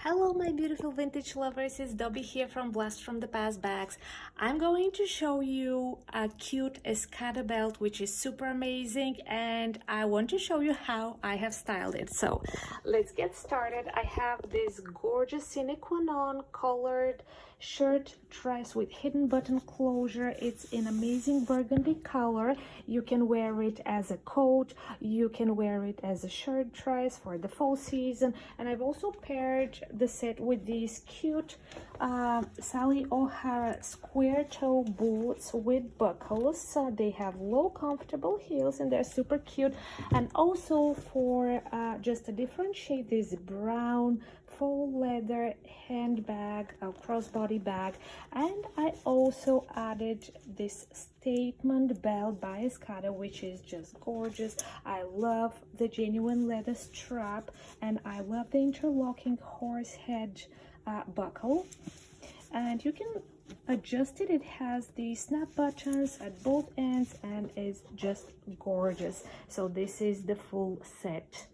Hello my beautiful vintage lovers, it's Dobie here from BlastFromThePastBags. I'm going to show you a cute Escada belt which is super amazing, and I want to show you how I have styled it. So let's get started. I have this gorgeous Sinequanone colored shirt dress with hidden button closure. It's in amazing burgundy color. You can wear it as a coat, you can wear it as a shirt dress for the fall season, and I've also paired the set with these cute Sally O'Hara square toe boots with buckles. So they have low comfortable heels and they're super cute. And also for just a different shade, this brown faux leather handbag, a crossbody bag, and I also added this statement belt by Escada, which is just gorgeous. I love the genuine leather strap, and I love the interlocking horse head buckle, and you can adjust it. It has the snap buttons at both ends and is just gorgeous. So this is the full set.